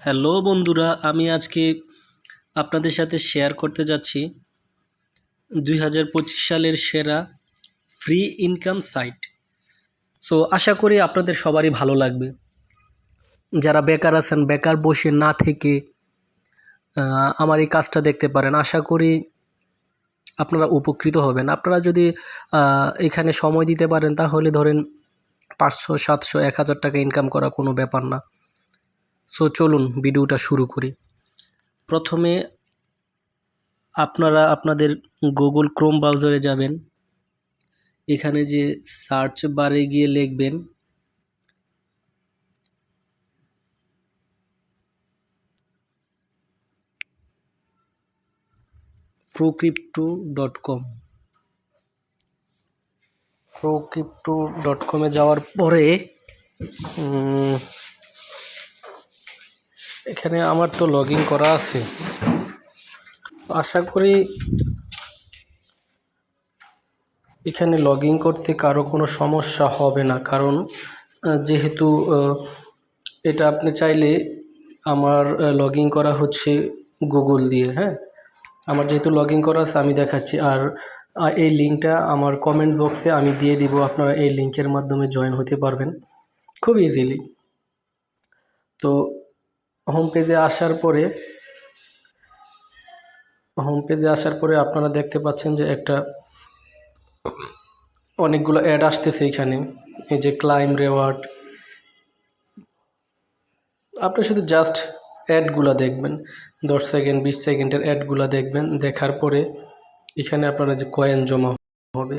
Hello বন্ধুরা, আমি আজকে আপনাদের সাথে শেয়ার করতে যাচ্ছি 2025 সালের সেরা ফ্রি ইনকাম সাইট। সো আশা করি আপনাদের সবারই ভালো লাগবে। যারা বেকার আছেন, বেকার বসে না থেকে আমার এই কাজটা দেখতে পারেন। আশা করি আপনারা উপকৃত হবেন। আপনারা যদি এখানে সময় দিতে পারেন তাহলে ধরেন 500, 700, 1000 টাকা ইনকাম করা কোনো ব্যাপার না। সো চলুন ভিডিওটা শুরু করি। প্রথমে আপনারা আপনাদের গুগল ক্রোম ব্রাউজারে যাবেন। এখানে যে সার্চ বারে গিয়ে লিখবেন procrypto.com। procrypto.com এ যাওয়ার পরে এখানে আমার তো লগ ইন করা আছে। আশা করি এখানে লগ ইন করতে কারো কোনো সমস্যা হবে না, কারণ যেহেতু এটা আপনি চাইলে আমার লগ ইন করা হচ্ছে গুগল দিয়ে। হ্যাঁ, আমার যেহেতু লগ ইন করা আছে আমি দেখাচ্ছি। আর এই লিঙ্কটা আমার কমেন্টস বক্সে আমি দিয়ে দিব, আপনারা এই লিঙ্কের মাধ্যমে জয়েন হতে পারবেন খুব ইজিলি। তো হোম পেজে আসার পরে আপনারা দেখতে পাচ্ছেন যে অনেকগুলো অ্যাড আসতেছে এখানে। এই যে ক্লাইম রেওয়ার্ড, আপনি শুধু জাস্ট অ্যাডগুলো দেখবেন, 10 সেকেন্ড 20 সেকেন্ডের অ্যাডগুলো দেখবেন। দেখার পরে এখানে আপনারা যে কয়েন জমা হবে,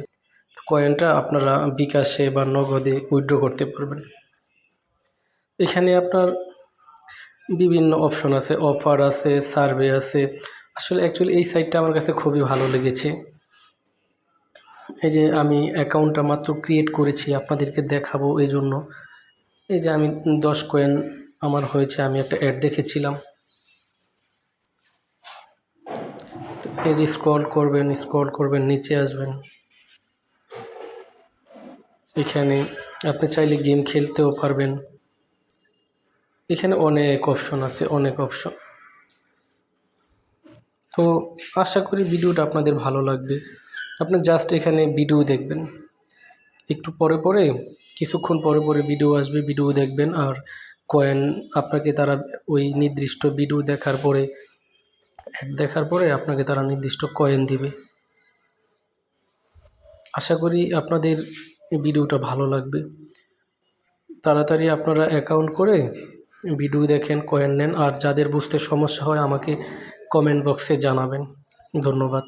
কয়েনটা আপনারা বিকাশে বা নগদে উইথড্র করতে পারবেন। এখানে আপনার বিভিন্ন অপশন আছে, অফার আছে, সার্ভে আছে। আসলে অ্যাকচুয়ালি এই সাইটটা আমার কাছে খুবই ভালো লেগেছে। এই যে আমি অ্যাকাউন্টটা মাত্র ক্রিয়েট করেছি, আপনাদেরকে দেখাবো এই জন্য। এই যে আমি 10 কয়েন আমার হয়েছে, আমি একটা অ্যাড দেখেছিলাম। এই যে স্ক্রল করবেন নিচে আসবেন। এখানে আপনি চাইলে গেম খেলতেও পারবেন। এখানে অনেক অপশন আছে, অনেক অপশন। তো আশা করি ভিডিওটা আপনাদের ভালো লাগবে। আপনি জাস্ট এখানে ভিডিও দেখবেন, একটু পরে কিছুক্ষণ পরে ভিডিও আসবে, ভিডিও দেখবেন। আর কয়েন আপনাকে তারা ওই নির্দিষ্ট ভিডিও দেখার পরে আপনাকে তারা নির্দিষ্ট কয়েন দিবে। আশা করি আপনাদের এই ভিডিওটা ভালো লাগবে। তাড়াতাড়ি আপনারা অ্যাকাউন্ট করে ভিডিও দেখেন, কয়েন নেন। আর যাদের বুঝতে সমস্যা হয় আমাকে কমেন্ট বক্সে জানাবেন। ধন্যবাদ।